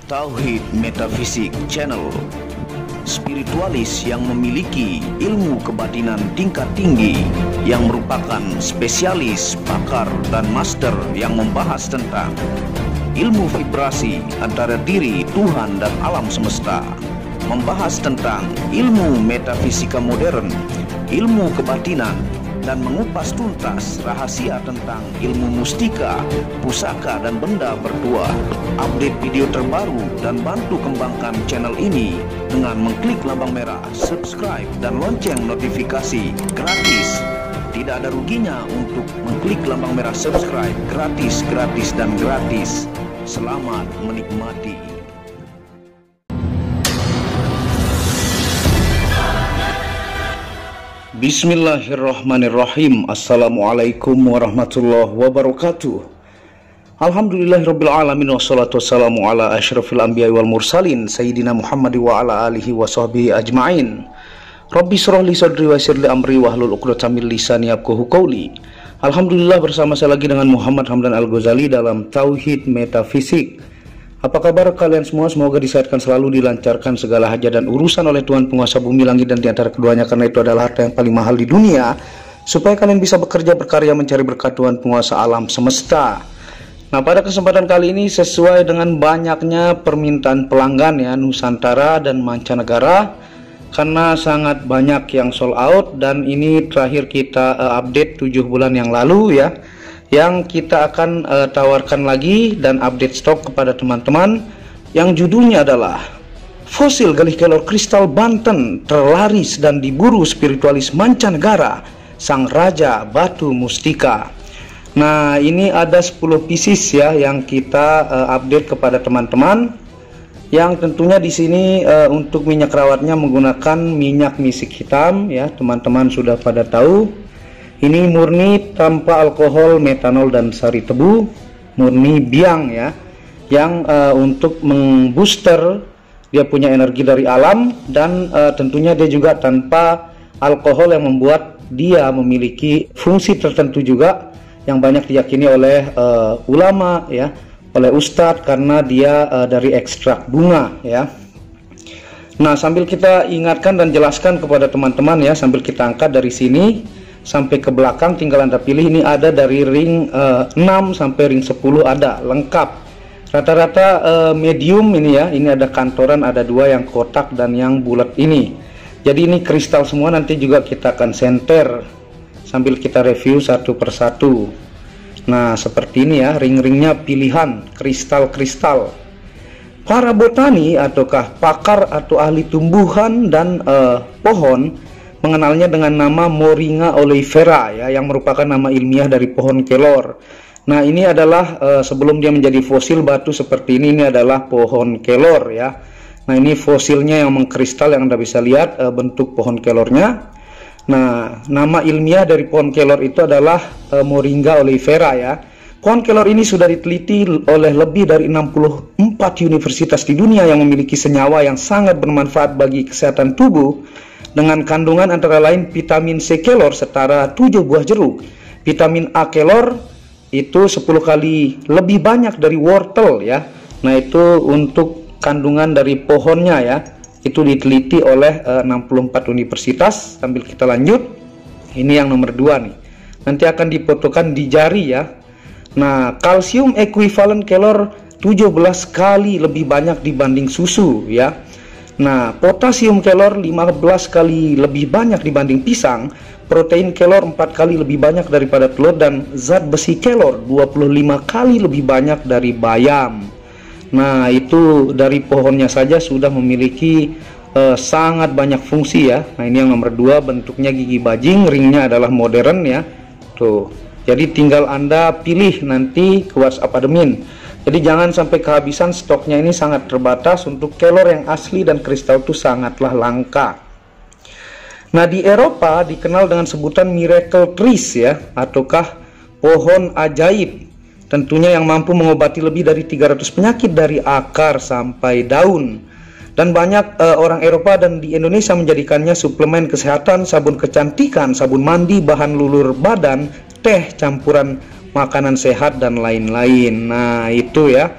Tauhid Metafisik Channel, spiritualis yang memiliki ilmu kebatinan tingkat tinggi, yang merupakan spesialis, pakar, dan master yang membahas tentang ilmu vibrasi antara diri, Tuhan, dan alam semesta, membahas tentang ilmu metafisika modern, ilmu kebatinan, dan mengupas tuntas rahasia tentang ilmu mustika, pusaka, dan benda berdua. Update video terbaru dan bantu kembangkan channel ini dengan mengklik lambang merah subscribe dan lonceng notifikasi gratis. Tidak ada ruginya untuk mengklik lambang merah subscribe, gratis, dan gratis. Selamat menikmati. Bismillahirrahmanirrahim. Assalamualaikum warahmatullahi wabarakatuh. Alhamdulillahirabbil alamin, wassalatu wassalamu ala asyrafil anbiya'i wal mursalin sayyidina Muhammad wa ala alihi wa sahbihi ajmain. Rabbi shrah li sadri wa yassir li amri wahlul 'uqdatam min lisani yafqahu qawli. Alhamdulillah, bersama saya lagi dengan Muhammad Hamdan Al-Ghazali dalam Tauhid Metafisik. Apa kabar kalian semua? Semoga disehatkan selalu, dilancarkan segala hajat dan urusan oleh Tuhan penguasa bumi langit dan di antara keduanya, karena itu adalah harta yang paling mahal di dunia, supaya kalian bisa bekerja, berkarya, mencari berkat Tuhan penguasa alam semesta. Nah, pada kesempatan kali ini sesuai dengan banyaknya permintaan pelanggan ya, Nusantara dan mancanegara, karena sangat banyak yang sold out, dan ini terakhir kita update 7 bulan yang lalu ya, yang kita akan tawarkan lagi dan update stok kepada teman-teman, yang judulnya adalah fosil galih kelor kristal Banten terlaris dan diburu spiritualis mancanegara, sang raja batu mustika. Nah, ini ada 10 pieces ya yang kita update kepada teman-teman, yang tentunya di sini untuk minyak rawatnya menggunakan minyak misik hitam ya, teman-teman sudah pada tahu. Ini murni tanpa alkohol, metanol, dan sari tebu, murni biang ya, yang untuk membooster dia punya energi dari alam, dan tentunya dia juga tanpa alkohol yang membuat dia memiliki fungsi tertentu juga yang banyak diyakini oleh ulama ya, oleh ustadz, karena dia dari ekstrak bunga ya. Nah, sambil kita ingatkan dan jelaskan kepada teman-teman ya, sambil kita angkat dari sini sampai ke belakang, tinggal Anda pilih. Ini ada dari ring 6 sampai ring 10 ada lengkap. Rata-rata medium ini ya. Ini ada kantoran, ada 2 yang kotak dan yang bulat ini. Jadi ini kristal semua, nanti juga kita akan senter sambil kita review satu persatu. Nah, seperti ini ya, ring-ringnya pilihan kristal-kristal. Para botani ataukah pakar atau ahli tumbuhan dan pohon mengenalnya dengan nama Moringa oleifera ya, yang merupakan nama ilmiah dari pohon kelor. Nah, ini adalah sebelum dia menjadi fosil batu seperti ini adalah pohon kelor ya. Nah, ini fosilnya yang mengkristal, yang Anda bisa lihat bentuk pohon kelornya. Nah, nama ilmiah dari pohon kelor itu adalah Moringa oleifera ya. Pohon kelor ini sudah diteliti oleh lebih dari 64 universitas di dunia yang memiliki senyawa yang sangat bermanfaat bagi kesehatan tubuh, dengan kandungan antara lain vitamin C kelor setara 7 buah jeruk, vitamin A kelor itu 10 kali lebih banyak dari wortel ya. Nah, itu untuk kandungan dari pohonnya ya, itu diteliti oleh 64 universitas. Sambil kita lanjut, ini yang nomor 2 nih, nanti akan difotokan di jari ya. Nah, kalsium ekuivalen kelor 17 kali lebih banyak dibanding susu ya. Nah, potasium kelor 15 kali lebih banyak dibanding pisang, protein kelor 4 kali lebih banyak daripada telur, dan zat besi kelor 25 kali lebih banyak dari bayam. Nah, itu dari pohonnya saja sudah memiliki sangat banyak fungsi ya. Nah, ini yang nomor 2, bentuknya gigi bajing, ringnya adalah modern ya. Tuh. Jadi tinggal Anda pilih nanti ke WhatsApp admin. Jadi jangan sampai kehabisan, stoknya ini sangat terbatas. Untuk kelor yang asli dan kristal itu sangatlah langka. Nah, di Eropa dikenal dengan sebutan miracle trees ya, ataukah pohon ajaib. Tentunya yang mampu mengobati lebih dari 300 penyakit dari akar sampai daun. Dan banyak orang Eropa dan di Indonesia menjadikannya suplemen kesehatan, sabun kecantikan, sabun mandi, bahan lulur badan, teh, campuran makanan sehat, dan lain-lain. Nah, itu ya.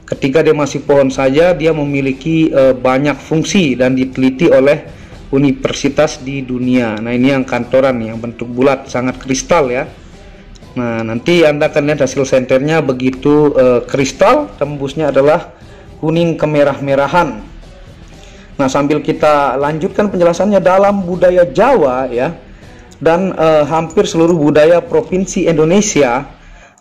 Ketika dia masih pohon saja, dia memiliki banyak fungsi dan diteliti oleh universitas di dunia. Nah, ini yang kantoran yang bentuk bulat, sangat kristal ya. Nah, nanti Anda akan lihat hasil senternya begitu kristal, tembusnya adalah kuning kemerah-merahan. Nah, sambil kita lanjutkan penjelasannya, dalam budaya Jawa ya, dan hampir seluruh budaya provinsi Indonesia,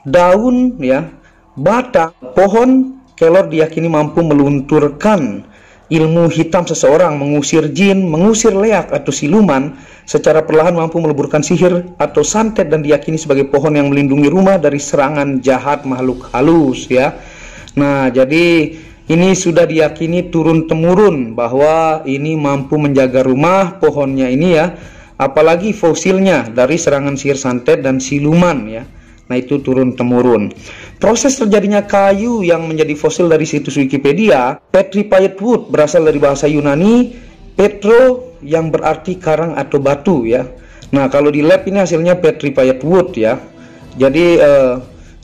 daun ya, batang pohon kelor diyakini mampu melunturkan ilmu hitam seseorang, mengusir jin, mengusir leak atau siluman, secara perlahan mampu meleburkan sihir atau santet, dan diyakini sebagai pohon yang melindungi rumah dari serangan jahat makhluk halus ya. Nah, jadi ini sudah diyakini turun-temurun bahwa ini mampu menjaga rumah pohonnya ini ya, apalagi fosilnya dari serangan sihir, santet, dan siluman ya. Nah, itu turun-temurun. Proses terjadinya kayu yang menjadi fosil dari situs Wikipedia, petrified wood berasal dari bahasa Yunani petro yang berarti karang atau batu ya. Nah, kalau di lab ini hasilnya petrified wood ya. Jadi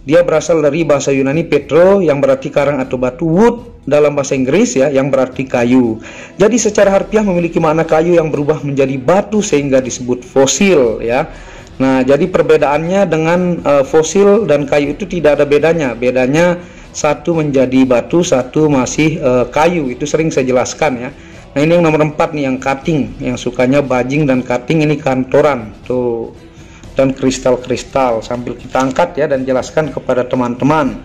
dia berasal dari bahasa Yunani petro yang berarti karang atau batu, wood dalam bahasa Inggris ya yang berarti kayu. Jadi secara harfiah memiliki makna kayu yang berubah menjadi batu sehingga disebut fosil ya. Nah, jadi perbedaannya dengan fosil dan kayu itu tidak ada bedanya. Bedanya satu menjadi batu, satu masih kayu. Itu sering saya jelaskan ya. Nah, ini yang nomor 4 nih, yang cutting, yang sukanya bajing dan cutting, ini kantoran tuh, dan kristal-kristal. Sambil kita angkat ya dan jelaskan kepada teman-teman.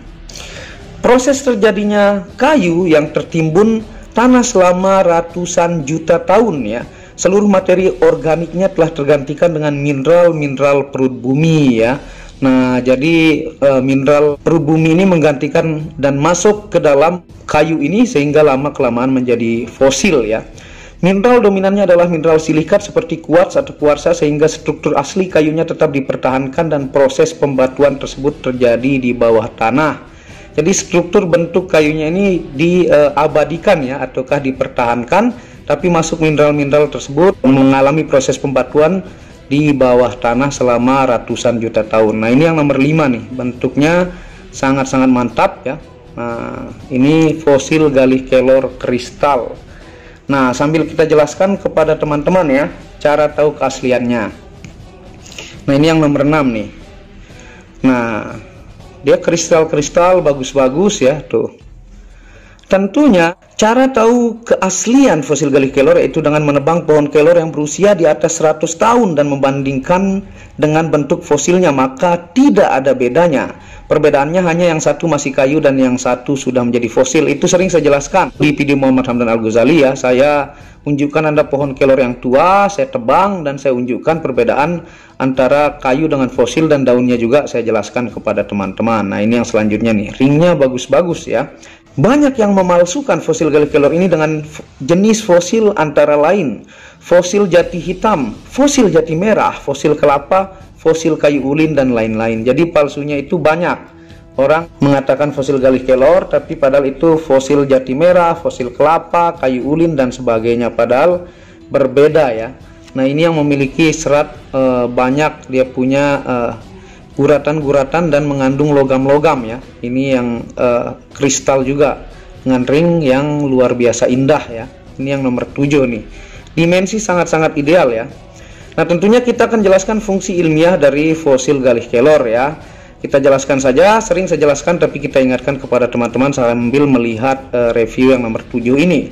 Proses terjadinya kayu yang tertimbun tanah selama ratusan juta tahun ya. Seluruh materi organiknya telah tergantikan dengan mineral-mineral perut bumi ya. Nah, jadi mineral perut bumi ini menggantikan dan masuk ke dalam kayu ini sehingga lama-kelamaan menjadi fosil ya. Mineral dominannya adalah mineral silikat seperti kuarts atau kuarsa, sehingga struktur asli kayunya tetap dipertahankan dan proses pembatuan tersebut terjadi di bawah tanah. Jadi struktur bentuk kayunya ini diabadikan ya, ataukah dipertahankan, tapi masuk mineral-mineral tersebut mengalami proses pembatuan di bawah tanah selama ratusan juta tahun. Nah, ini yang nomor 5 nih, bentuknya sangat-sangat mantap ya. Nah, ini fosil Galih Kelor kristal. Nah, sambil kita jelaskan kepada teman-teman ya, cara tahu keasliannya. Nah, ini yang nomor 6 nih. Nah, dia kristal-kristal bagus-bagus ya, tuh. Tentunya cara tahu keaslian fosil Galih Kelor yaitu dengan menebang pohon kelor yang berusia di atas 100 tahun dan membandingkan dengan bentuk fosilnya, maka tidak ada bedanya. Perbedaannya hanya yang satu masih kayu dan yang satu sudah menjadi fosil. Itu sering saya jelaskan di video Muhammad Hamdan Al-Ghazali ya. Saya unjukkan Anda pohon kelor yang tua, saya tebang dan saya unjukkan perbedaan antara kayu dengan fosil, dan daunnya juga saya jelaskan kepada teman-teman. Nah, ini yang selanjutnya nih, ringnya bagus-bagus ya. Banyak yang memalsukan fosil Galih Kelor ini dengan jenis fosil antara lain fosil jati hitam, fosil jati merah, fosil kelapa, fosil kayu ulin, dan lain-lain. Jadi palsunya itu banyak. Orang mengatakan fosil Galih Kelor, tapi padahal itu fosil jati merah, fosil kelapa, kayu ulin, dan sebagainya. Padahal berbeda ya. Nah, ini yang memiliki serat banyak, dia punya guratan-guratan dan mengandung logam-logam ya. Ini yang kristal juga dengan ring yang luar biasa indah ya. Ini yang nomor 7 nih. Dimensi sangat-sangat ideal ya. Nah, tentunya kita akan jelaskan fungsi ilmiah dari fosil Galih Kelor ya. Kita jelaskan saja, sering saya jelaskan, tapi kita ingatkan kepada teman-teman sambil melihat review yang nomor 7 ini.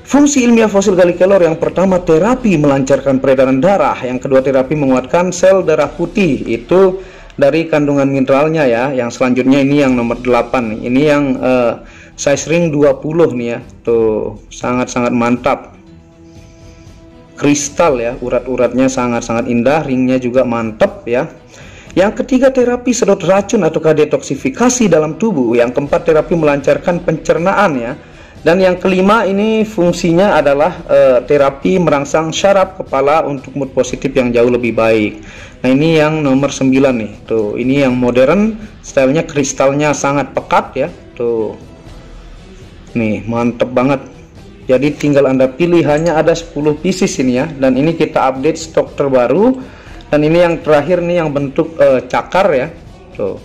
Fungsi ilmiah fosil Galih Kelor yang pertama, terapi melancarkan peredaran darah. Yang kedua, terapi menguatkan sel darah putih. Itu dari kandungan mineralnya ya. Yang selanjutnya ini yang nomor 8 nih. Ini yang size ring 20 nih ya. Tuh, sangat-sangat mantap. Kristal ya, urat-uratnya sangat-sangat indah, ringnya juga mantap ya. Yang ketiga, terapi sedot racun ataukah detoksifikasi dalam tubuh. Yang keempat, terapi melancarkan pencernaan ya. Dan yang kelima, ini fungsinya adalah terapi merangsang syaraf kepala untuk mood positif yang jauh lebih baik. Nah, ini yang nomor 9 nih. Tuh, ini yang modern, stylenya kristalnya sangat pekat ya. Tuh. Nih, mantep banget. Jadi tinggal Anda pilih, hanya ada 10 pieces ini ya. Dan ini kita update stok terbaru. Dan ini yang terakhir nih yang bentuk cakar ya. Tuh.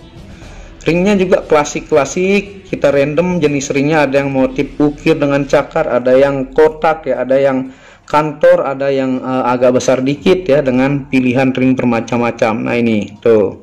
Ringnya juga klasik-klasik, kita random jenis ringnya, ada yang motif ukir dengan cakar, ada yang kotak ya, ada yang kantor, ada yang agak besar dikit ya, dengan pilihan ring bermacam-macam. Nah ini tuh,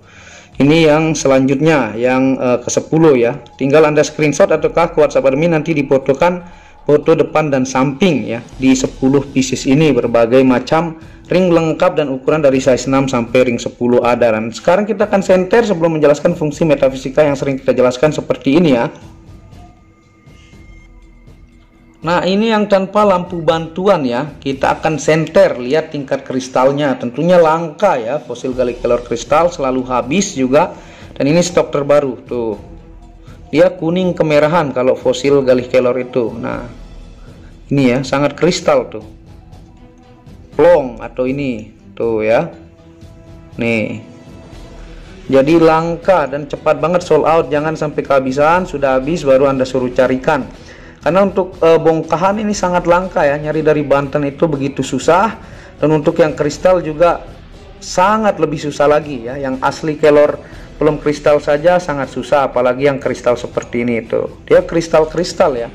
ini yang selanjutnya yang ke-10 ya. Tinggal Anda screenshot ataukah ke WhatsApp admin, nanti difotokan foto depan dan samping ya, di 10 pieces ini berbagai macam ring lengkap dan ukuran dari size 6 sampai ring 10 ada. Dan sekarang kita akan senter sebelum menjelaskan fungsi metafisika yang sering kita jelaskan seperti ini ya. Nah ini yang tanpa lampu bantuan ya, kita akan senter, lihat tingkat kristalnya. Tentunya langka ya, fosil Gallic Kelor kristal selalu habis juga, dan ini stok terbaru tuh, dia kuning kemerahan kalau fosil Gallic Kelor itu. Nah ini ya, sangat kristal tuh, plong atau ini tuh ya, nih jadi langka dan cepat banget sold out. Jangan sampai kehabisan, sudah habis baru Anda suruh carikan. Karena untuk bongkahan ini sangat langka ya, nyari dari Banten itu begitu susah, dan untuk yang kristal juga sangat lebih susah lagi ya. Yang asli Kelor belum kristal saja sangat susah, apalagi yang kristal seperti ini tuh, dia kristal-kristal ya.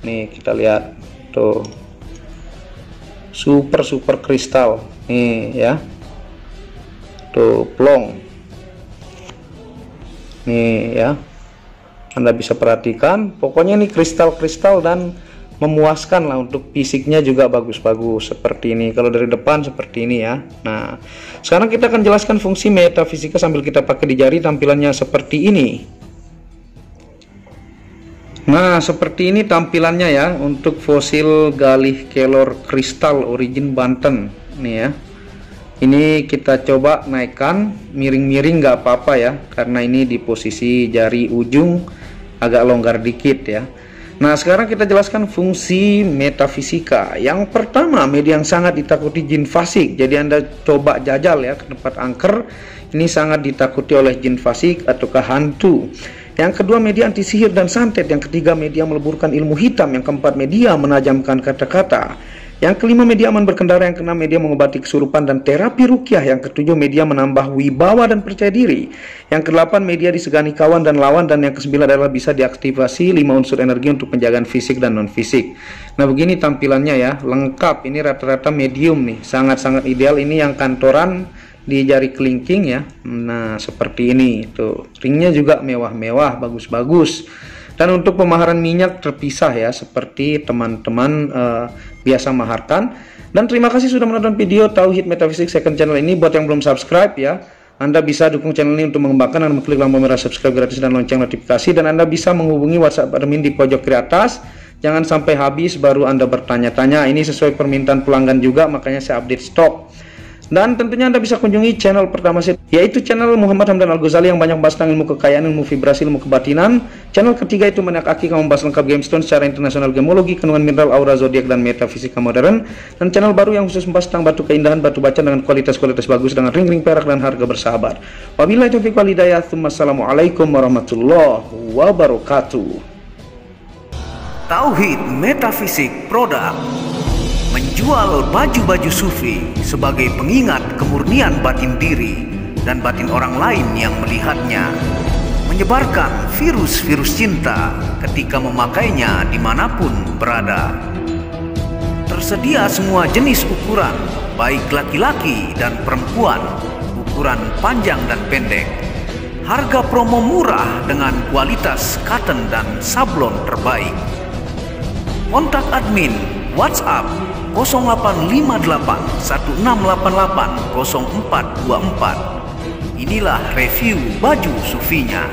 Nih kita lihat tuh, super kristal nih ya, tuh plong nih ya. Anda bisa perhatikan, pokoknya ini kristal-kristal dan memuaskan lah. Untuk fisiknya juga bagus-bagus seperti ini. Kalau dari depan seperti ini ya. Nah sekarang kita akan jelaskan fungsi metafisika sambil kita pakai di jari. Tampilannya seperti ini. Nah seperti ini tampilannya ya, untuk fosil Gallic Kelor kristal origin Banten nih ya. Ini kita coba naikkan, miring-miring nggak apa-apa ya, karena ini di posisi jari ujung agak longgar dikit ya. Nah sekarang kita jelaskan fungsi metafisika. Yang pertama, media yang sangat ditakuti jin fasik. Jadi Anda coba jajal ya ke tempat angker, ini sangat ditakuti oleh jin fasik ataukah hantu. Yang kedua, media anti sihir dan santet. Yang ketiga, media meleburkan ilmu hitam. Yang keempat, media menajamkan kata-kata. Yang kelima, media aman berkendara. Yang keenam, media mengobati kesurupan dan terapi rukyah. Yang ketujuh, media menambah wibawa dan percaya diri. Yang kedelapan, media disegani kawan dan lawan. Dan yang kesembilan adalah bisa diaktifasi 5 unsur energi untuk penjagaan fisik dan non fisik. Nah begini tampilannya ya, lengkap. Ini rata-rata medium nih, sangat-sangat ideal. Ini yang kantoran di jari kelingking ya. Nah seperti ini tuh, ringnya juga mewah-mewah, bagus-bagus. Dan untuk pemaharan minyak terpisah ya, seperti teman-teman biasa maharkan. Dan terima kasih sudah menonton video Tauhid Metafisik second channel ini. Buat yang belum subscribe ya, Anda bisa dukung channel ini untuk mengembangkan dan mengklik lampu merah subscribe gratis dan lonceng notifikasi. Dan Anda bisa menghubungi WhatsApp admin di pojok kiri atas. Jangan sampai habis baru Anda bertanya-tanya. Ini sesuai permintaan pelanggan juga, makanya saya update stok. Dan tentunya Anda bisa kunjungi channel pertama saya, yaitu channel Muhammad Hamdan Al-Ghazali yang banyak membahas tentang ilmu kekayaan, ilmu vibrasi, ilmu kebatinan. Channel ketiga itu Maniak Aki, yang membahas lengkap gemstone secara internasional, gemologi, kandungan mineral, aura, zodiak, dan metafisika modern. Dan channel baru yang khusus membahas tentang batu keindahan, batu bacan dengan kualitas-kualitas bagus, dengan ring-ring perak dan harga bersahabat. Wabillahi taufiq wal hidayah. Wassalamualaikum warahmatullahi wabarakatuh. Tauhid Metafisik Produk menjual baju-baju sufi sebagai pengingat kemurnian batin diri dan batin orang lain yang melihatnya, menyebarkan virus-virus cinta ketika memakainya dimanapun berada. Tersedia semua jenis ukuran, baik laki-laki dan perempuan, ukuran panjang dan pendek. Harga promo murah dengan kualitas cotton dan sablon terbaik. Kontak admin WhatsApp 0858 1688 0424. Inilah review baju sufinya.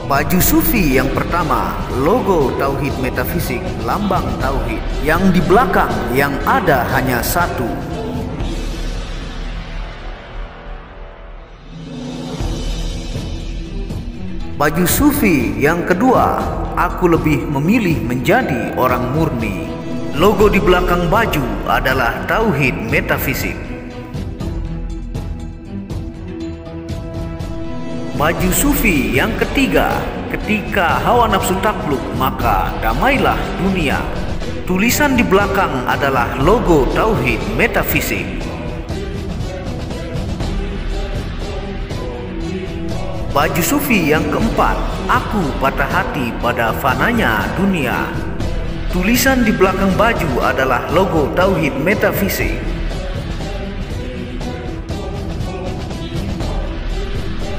Baju sufi yang pertama, logo Tauhid Metafisik, lambang Tauhid. Yang di belakang yang ada hanya satu. Baju sufi yang kedua, aku lebih memilih menjadi orang murni. Logo di belakang baju adalah Tauhid Metafisik. Baju sufi yang ketiga, ketika hawa nafsu takluk maka damailah dunia. Tulisan di belakang adalah logo Tauhid Metafisik. Baju sufi yang keempat, aku patah hati pada fananya dunia. Tulisan di belakang baju adalah logo Tauhid Metafisik.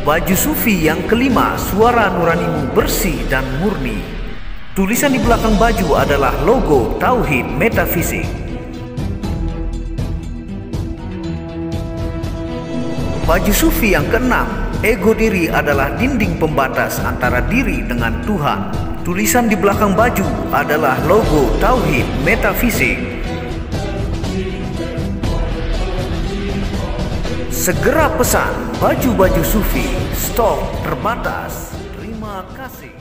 Baju sufi yang kelima, suara nuranimu bersih dan murni. Tulisan di belakang baju adalah logo Tauhid Metafisik. Baju sufi yang keenam, ego diri adalah dinding pembatas antara diri dengan Tuhan. Tulisan di belakang baju adalah logo Tauhid Metafisik. Segera pesan baju-baju sufi, stok terbatas. Terima kasih.